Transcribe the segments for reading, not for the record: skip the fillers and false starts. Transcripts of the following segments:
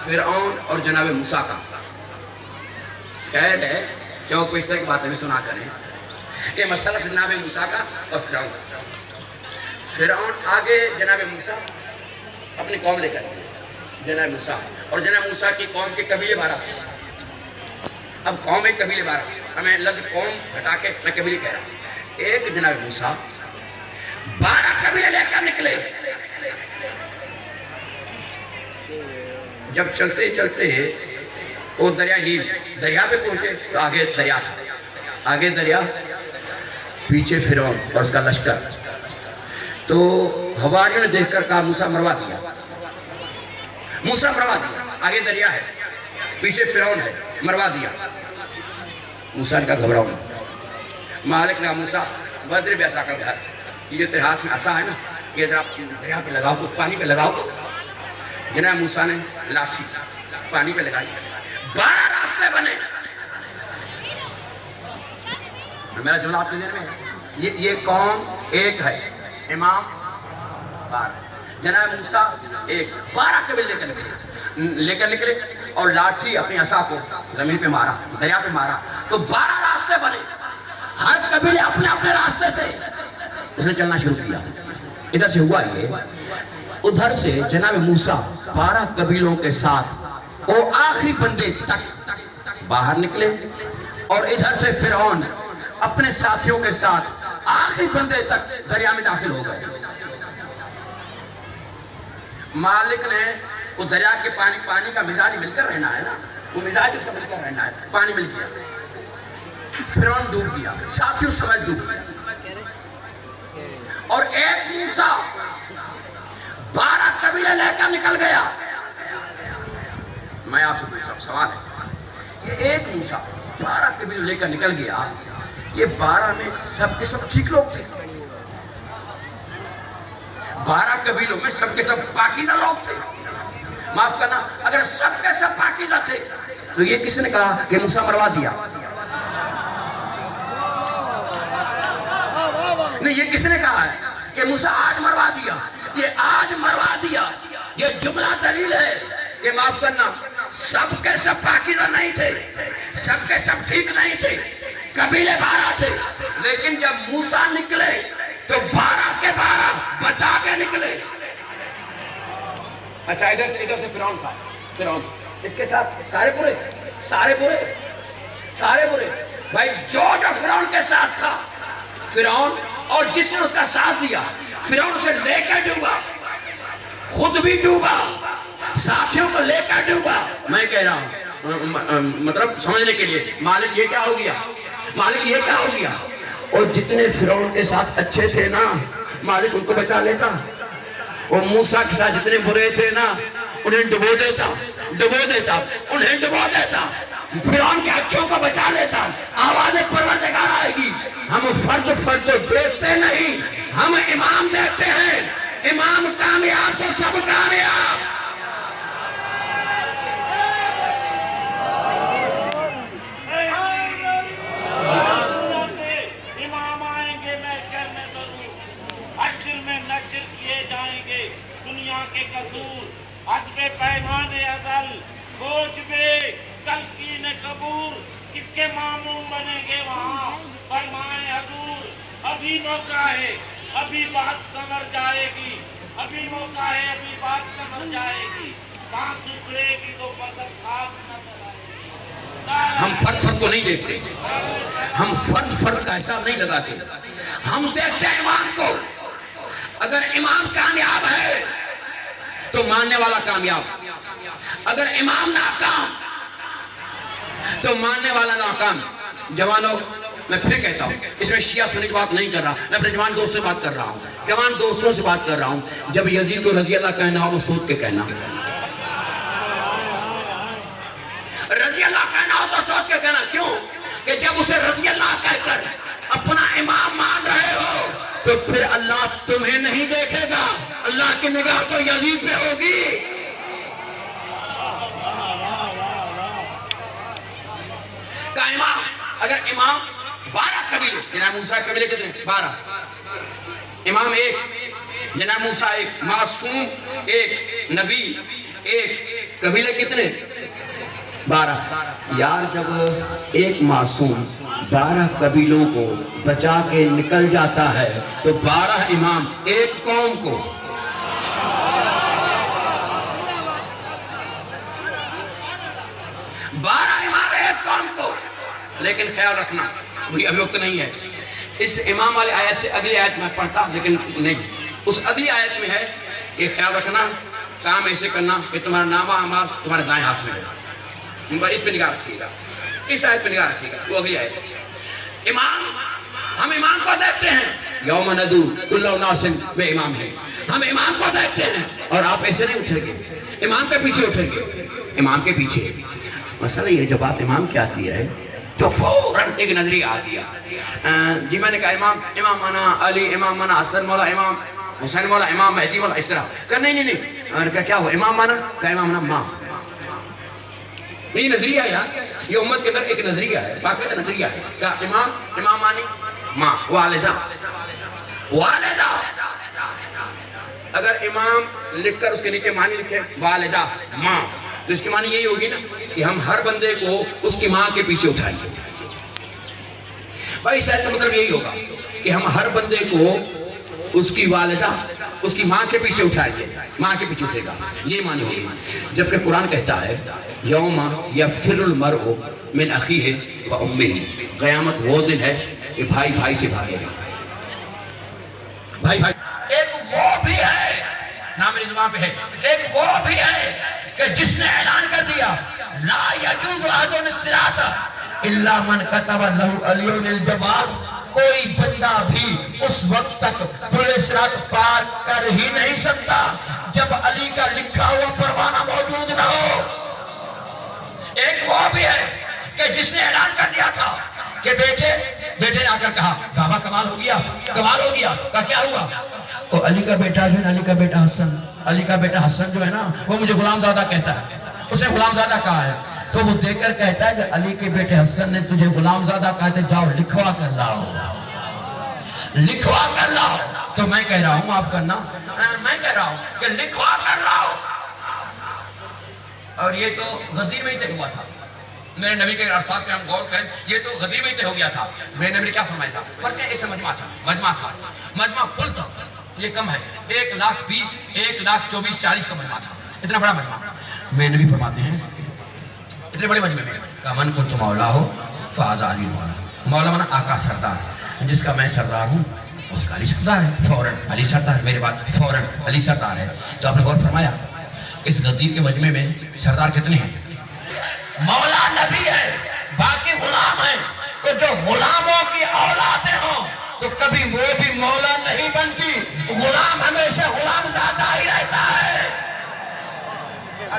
فرعون اور جناب موسیٰ کا. خیر ہے چوک پہ اس طرح کی باتیں بھی سنا کریں کہ مسئلہ جناب موسیٰ کا اور فرعون کا. فرعون آگے جناب موسیٰ اپنی قوم لے کر جناب موسیٰ اور جناب موسیٰ کی قوم کے قبیلے 12 تھے. اب قوم ایک قبیلے 12 میں لفظ قوم ہٹا کے میں قبیلے کہہ رہا ہوں. ایک جناب موسیٰ 12 قبیلے لے کر نکلے. جب چلتے چلتے وہ دریا نیل دریا پہ پہنچے تو آگے دریا تھا. آگے دریا پیچھے فرعون اور اس کا لشکر. تو حواریوں نے دیکھ کر کہا موسیٰ مروا دیا. موسیٰ مروا دیا. آگے دریا ہے پیچھے فرعون ہے مروا دیا. موسیٰ نے کہا گھبراؤ نہیں. مالک نے کہا موسیٰ وزر بھی عصا کا گھر یہ جو تیرے ہاتھ میں عصا ہے نا یہ ذرا دریا پہ لگاؤ تو پانی پہ لگاؤ تو. جناب موسیٰ نے لاٹھی پانی پہ لگائی. 12 راستے بنے. میرا جملہ آپ کے ذہن میں ہے. یہ قوم ایک ہے امام 12 جناب موسیٰ ایک 12 قبیلے لے کر نکلے اور لاٹھی اپنی عصا کو زمین پہ مارا دریا پہ مارا تو 12 راستے بنے. ہر قبیلے اپنے اپنے راستے سے اس نے چلنا شروع کیا. ادھر سے ہوا یہ ادھر سے جناب موسیٰ 12 قبیلوں کے ساتھ وہ آخری بندے تک باہر نکلے اور ادھر سے فرعون اپنے ساتھیوں کے ساتھ آخری بندے تک دریا میں داخل ہو گئے. مالک نے وہ دریا کے پانی کا مزاج مل کر رہنا ہے نا وہ مزاج اس کا مل کر رہنا ہے. پانی مل گیا. فرعون ڈوب گیا. ساتھیوں سمجھ ڈوب گیا. اور ایک موسیٰ 12 قبیلے لے کر نکل گیا. میں آپ سے پوچھتا ہوں سوال ہے یہ ایک موسیٰ 12 قبیلے لے کر نکل گیا. یہ 12 میں سب کے سب ٹھیک لوگ تھے. 12 قبیلوں میں سب کے سب پاکیزہ لوگ تھے. معاف کرنا اگر سب کے سب پاکیزہ تھے تو یہ کس نے کہا کہ موسیٰ مروا دیا؟ نہیں یہ کس نے کہا ہے کہ موسیٰ آج مروا دیا؟ یہ آج مروا دیا. یہ جملہ دلیل ہے کہ معاف کرنا سب کے سب پاکیزہ نہیں تھے. سب کے سب ٹھیک نہیں تھے. قبیلے 12 تھے لیکن جب موسیٰ نکلے تو 12 کے 12 بچا کے نکلے. اچھا ادھر سے فرعون تھا. فرعون اس کے ساتھ سارے برے بھائی جو فرعون کے ساتھ تھا فرعون اور جس نے اس کا ساتھ دیا فرعون سے لے کر ڈوبا خود بھی ڈوبا ساتھیوں کو لے کر ڈوبا. میں کہہ رہا ہوں مطلب سمجھنے کے لیے مالک یہ کیا ہو گیا اور جتنے فرعون کے ساتھ اچھے تھے نا مالک ان کو بچا لیتا. اور موسیٰ کے ساتھ جتنے برے تھے نا انہیں ڈبو دیتا. فرعون کے اچھوں کو بچا لیتا. آواز پروردگار آئے گی. ہم فرد دیکھتے نہیں ہم امام دیکھتے ہیں. امام کامیاب تو سب کامیاب. امام آئیں گے محشر میں ضرور حشر میں نشر کیے جائیں گے دنیا کے قصور. حسب پیمان ازل فوج میں تلقین قبور کس کے معموم بنیں گے وہاں فرمائے حضور. ابھی موقع ہے ابھی بات سمر جائے گی. ابھی موقع ہے ابھی بات سمر جائے گی. بات سکھڑے گی تو بدل خاک نظر آئے گی. ہم فرد کو نہیں دیکھتے. ہم فرد کا حساب نہیں لگاتے. ہم دیکھتے ہیں امام کو. اگر امام کامیاب ہے تو ماننے والا کامیاب. اگر امام ناکام تو ماننے والا ناکام. جوانوں میں پھر کہتا ہوں اس میں شیعہ سنی کی بات نہیں کر رہا. میں اپنے جوان دوست سے بات کر رہا ہوں. جوان دوستوں سے بات کر رہا ہوں. جب یزید کو رضی اللہ کہنا ہو وہ سوچ کے کہنا. رضی اللہ کہنا ہو تو سوچ کے کہنا. کیوں کہ جب اسے رضی اللہ کہہ کر اپنا امام مان رہے ہو تو پھر اللہ تمہیں نہیں دیکھے گا. اللہ کی نگاہ تو یزید پہ ہوگی. کا امام اگر امام 12 قبیلے جناب موسیٰ قبیلے کتنے 12 امام ایک جناب موسیٰ ایک معصوم ایک نبی ایک قبیلے کتنے؟ 12. یار جب ایک معصوم 12 قبیلوں کو بچا کے نکل جاتا ہے تو 12 امام ایک قوم کو، 12 امام ایک قوم کو. لیکن خیال رکھنا، ابھی وقت نہیں ہے، اس امام والی آیت سے اگلی آیت میں پڑھتا لیکن نہیں، اس اگلی آیت میں ہے کہ خیال رکھنا، کام ایسے کرنا کہ تمہارا نامہ اعمال تمہارے دائیں ہاتھ میں ہے. اس پہ نگاہ رکھیے گا، اس آیت پہ نگاہ رکھیے گا، وہ اگلی آیت. امام، ہم امام کو دیکھتے ہیں، یوم ندعو کل اناس بامامہم، ہم امام کو دیکھتے ہیں اور آپ ایسے نہیں اٹھیں گے، امام کے پیچھے اٹھیں گے، امام کے پیچھے. مسئلہ یہ جو بات امام کی آتی ہے تو فوراً ایک نظریہ آ گیا. جی میں نے کہا امام مانا علی، امام مانا حسن مولا، امام حسین مولا، امام مہدی مولا، اس طرح. کہا نہیں، میں نے کہا کیا ہوا امام مانا؟ کہا امام مانا ماں. یہ نظریہ ہے یار، یہ امت کے اندر ایک نظریہ ہے، باقاعدہ نظریہ ہے. کہا امام مانی ماں، والدہ. اگر امام لکھ کر اس کے نیچے مانی لکھے والدہ ماں، تو اس کی معنی یہی ہوگی نا کہ ہم ہر بندے کو اس کی ماں کے پیچھے اٹھائیں گے. بھائی شاید کا مطلب یہی ہوگا کہ ہم ہر بندے کو اس کی والدہ، اس کی ماں کے پیچھے اٹھائیں گے، ماں کے پیچھے اٹھے گا، یہ معنی ہوگی. جبکہ قرآن کہتا ہے یوم یفر المرء من اخیہ و امہ، قیامت وہ دن ہے کہ بھائی بھائی سے بھاگے گا. بھائی ایک وہ بھی ہے، نام میری زبان پہ ہے، ایک وہ بھی ہے کہ جس نے اعلان کر دیا لا یجوز احد الصراط الا من كتب له علی الجواز، کوئی بندہ بھی اس وقت تک پل صراط پار کر ہی نہیں سکتا جب علی کا لکھا ہوا پروانہ موجود نہ ہو. ایک وہ بھی ہے کہ جس نے اعلان کر دیا تھا کہ بیٹے نے آ کر کہا بابا کمال ہو گیا، کمال ہو گیا. کہا کیا ہوا؟ تو علی کا بیٹا جو ہے نا، علی کا بیٹا حسن، علی کا بیٹا حسن جو ہے نا وہ مجھے غلام زادہ کہتا ہے. اس نے غلام زادہ کہا ہے تو وہ دیکھ کر کہتا ہے کہ علی کے بیٹے حسن نے تجھے غلام زادہ کہا ہے، جاؤ لکھوا کر لاؤ، لکھوا کر لاؤ. تو میں کہہ رہا ہوں، معاف کرنا، میں کہہ رہا ہوں کہ لکھوا کر لاؤ. اور یہ تو غدیر میں ہی طے ہوا تھا. میرے نبی کے الفاظ پہ ہم غور کریں، یہ تو غدیر میں ہی طے ہو گیا تھا. میرے نبی نے کیا فرمایا تھا؟ فرض میں ایسا مجمع تھا، مجمع فل تھا، یہ کم ہے، 1,20,000 1,24,000 40 کا مجمع تھا، اتنا بڑا مجمع. میرے نبی فرماتے ہیں اتنے بڑے مجمع میں کہ من کنت مولا ہو فہذا علی مولا. مولا مانا آقا، سردار، جس کا میں سردار ہوں اس کا علی سردار ہے. فوراً علی سردار ہے، میرے بعد فوراً علی سردار ہے. تو آپ نے غور فرمایا اس غدیر کے مجمع میں سردار کتنے ہیں؟ مولا نبی ہے، باقی غلام ہیں. تو جو غلاموں کی اولادیں ہوں تو کبھی وہ بھی مولا نہیں بنتی، غلام ہمیشہ غلام زادہ ہی رہتا ہے.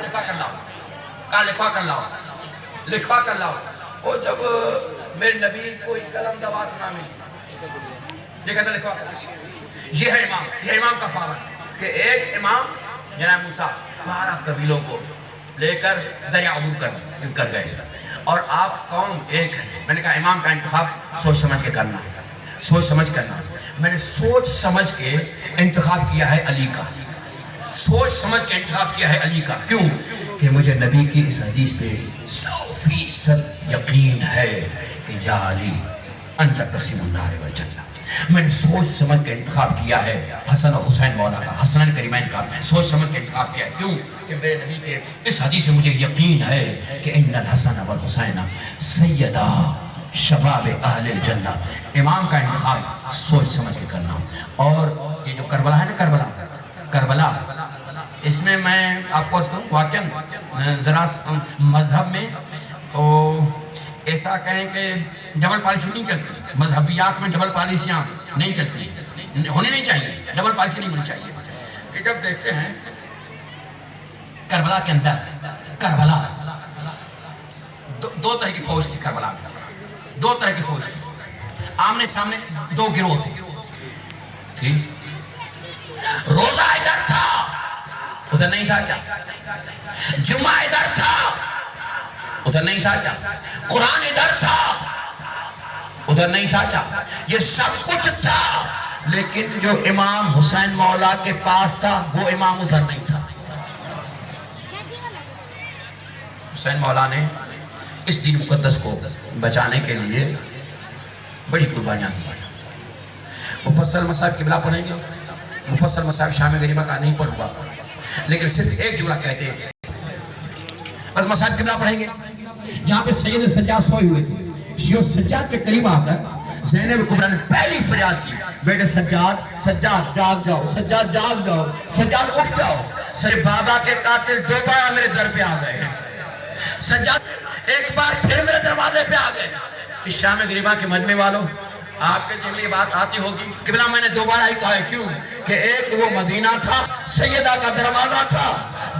لکھوا کر لاؤ، کہا لکھوا کر لاؤ، لکھوا کر لاؤ. اور جب میرے نبی کوئی قلم دوا نہ ملی، یہ کہتا لکھوا کر لاؤ. یہ ہے امام، یہ امام کا پاور کہ ایک امام جناب موسیٰ 12 قبیلوں کو لے کر دریا عبور کر گئے اور آپ قوم ایک ہے. میں نے کہا امام کا انتخاب سوچ سمجھ کے کرنا، سوچ سمجھ کرنا. میں نے سوچ سمجھ کے انتخاب کیا ہے علی کا، سوچ سمجھ کے انتخاب کیا ہے علی کا. کیوں؟ کہ مجھے نبی کی اس حدیث پہ 100% یقین ہے کہ یا علی انت قسیم النار والجنہ. میں نے سوچ سمجھ کے انتخاب کیا ہے حسن و حسین مولا کا، حسنین کریمین کا سوچ سمجھ کے انتخاب کیا ہے. کیوں؟ کہ میرے نبی کے اس حدیث میں مجھے یقین ہے کہ ان الحسن والحسین سیدہ شباب اہل الجنہ. امام کا انتخاب سوچ سمجھ کے کرنا. اور یہ جو کربلا ہے نا، کربلا اس میں میں آپ کو واقعاً ذرا مذہب میں ایسا کہیں کہ ڈبل پالیسی نہیں چلتی، مذہبیات میں ڈبل پالیسیاں نہیں چلتی، ہونی نہیں چاہیے، ڈبل پالیسی نہیں ہونی چاہیے. کہ جب دیکھتے ہیں کربلا کے اندر، کربلا دو طرح کی فوج تھی. کربلا دو طرح کی فوج تھی، آمنے سامنے دو گروہ تھے. ٹھیک، روزہ ادھر تھا، ادھر نہیں تھا کیا؟ جمعہ ادھر تھا، ادھر نہیں تھا کیا؟ قرآن ادھر تھا، ادھر نہیں تھا کیا؟ یہ سب کچھ تھا، لیکن جو امام حسین مولا کے پاس تھا وہ امام ادھر نہیں تھا. حسین مولا نے اس دین مقدس کو بچانے کے لیے بڑی قربانیاں دی. مفصل مصائب قبلہ پڑھیں گے, مفصل مصائب شام غریبہ کا نہیں پڑھوں گا, لیکن صرف ایک جملہ کہتے ہیں. بس مصائب قبلہ پڑھیں گے جہاں پہ سید سجاد سوئے ہوئے تھے. شیعہ سجاد کے قریب آ کر زینب کبریٰ نے پہلی فریاد کی, بیٹے سجاد, سجاد جاگ جاؤ, سجاد جاگ جاؤ, سجاد اٹھ جاؤ. سجاد بابا کے قاتل دوبارہ میرے در پہ آ گئے ہیں. سجاد ایک بار پھر میرے دروازے پہ آ گئے. اس شام غریبہ کے مجمع والوں, آپ کے ذہن میں یہ بات آتی ہوگی, قبلہ میں نے دوبارہ ہی کہا ہے. کیوں کہ ایک وہ مدینہ تھا, سیدہ کا دروازہ تھا,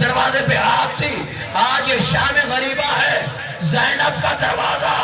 دروازے پہ آگ تھی. آج یہ شام غریبہ ہے, زینب کا دروازہ,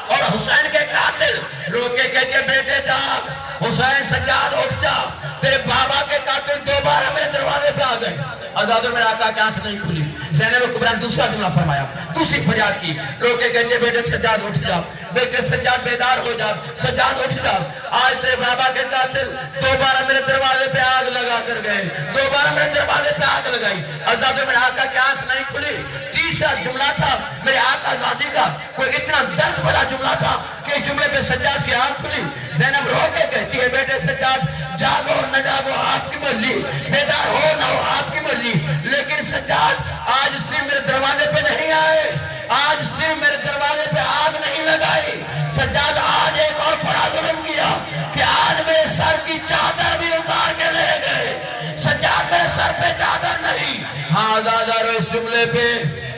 اور حسین کے قاتل روکے کہتے بیٹے جاگ, حسین سجاد اٹھ جا, تیرے بابا کے قاتل دوبارہ میرے دروازے پہ آ گئے. آزادوں میرے آقا کی آنکھ نہیں کھلی. زینب کبریٰ نے دوسرا جملہ فرمایا, دوسری فریاد کی, روکے کہتے بیٹے سجاد اٹھ جا, بیٹے سجاد بیدار ہو جا, سجاد اٹھ جا. آج تیرے بابا کے قاتل دوبارہ میرے دروازے پہ آگ لگا کر گئے, دوبارہ میرے دروازے پہ آگ لگائی. آزادوں میرے آقا کی آنکھ نہیں کھلی. تیسرا جملہ تھا میرے آقا آزادی کا, کوئی اتنا درد بھرا جملہ تھا کہ اس جملے پہ سجاد کی آنکھ کھلی. زینب رو کے کہتی ہے بیٹے سجاد جاگو نہ جاگو آپ کی مرضی, بیدار ہو نہ ہو آپ کی مرضی. لیکن سجاد آج صرف میرے دروازے پہ نہیں آئے, آج صرف میرے دروازے پہ آگ نہیں لگائی. سجاد آج ایک اور بڑا ظلم کیا کہ آج میرے سر کی چادر بھی اتار کے لے گئے. سجاد میرے سر پہ چادر نہیں. ہاں آزادارو, اس جملے پہ,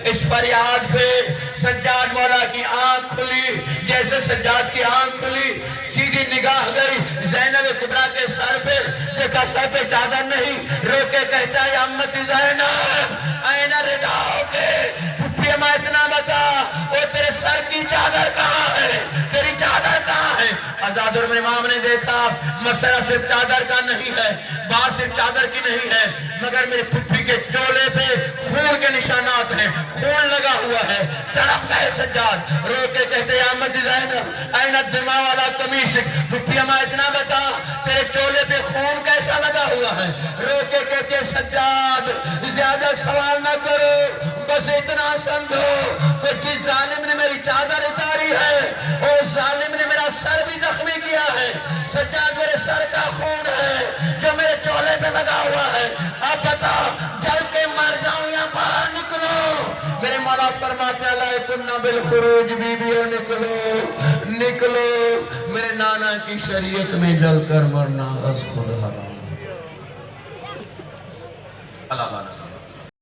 اس فریاد پہ سجاد مولا کی آنکھ کھلی. جیسے سجاد کی آنکھ کھلی, سیدھی نگاہ گئی زینب کبریٰ کے سر پہ, دیکھا سر پہ چادر نہیں. روکے کہتا ہے امتی زینب این رداؤ کے, پھپھی اما اتنا بتا, وہ تیرے سر کی چادر کہاں ہے, تیری چادر کہاں ہے. آزادور میں امام نے دیکھا مسئلہ صرف چادر کا نہیں ہے, بات صرف چادر کی نہیں ہے, مگر میرے پھپھی کے چولے پہ خون کے نشانات ہیں, خون لگا ہوا ہے. تڑپ گئے سجاد, رو کے کہتے ہیں امتی زینب این الدماء والا قمیصک, پھپھی اما اتنا بتا تیرے چولے پہ خون کیسا لگا ہوا ہے. رو کے کہتے ہیں سجاد زیادہ سوال نہ کرو, بس اتنا سمجھو کہ جس ظالم نے میری چادر اتاری ہے اس ظالم نے میرا سر بھی زخمی کیا ہے. سجاد میرے سر کا خون ہے جو میرے چولے پہ لگا ہوا ہے. اب بتا جل کے مر جاؤں یا باہر نکلو. میرے مولا فرماتے ہیں علیکم بالخروج, بیویوں نکلو, نکلو. میرے نانا کی شریعت میں جل کر مرنا از خود حرام.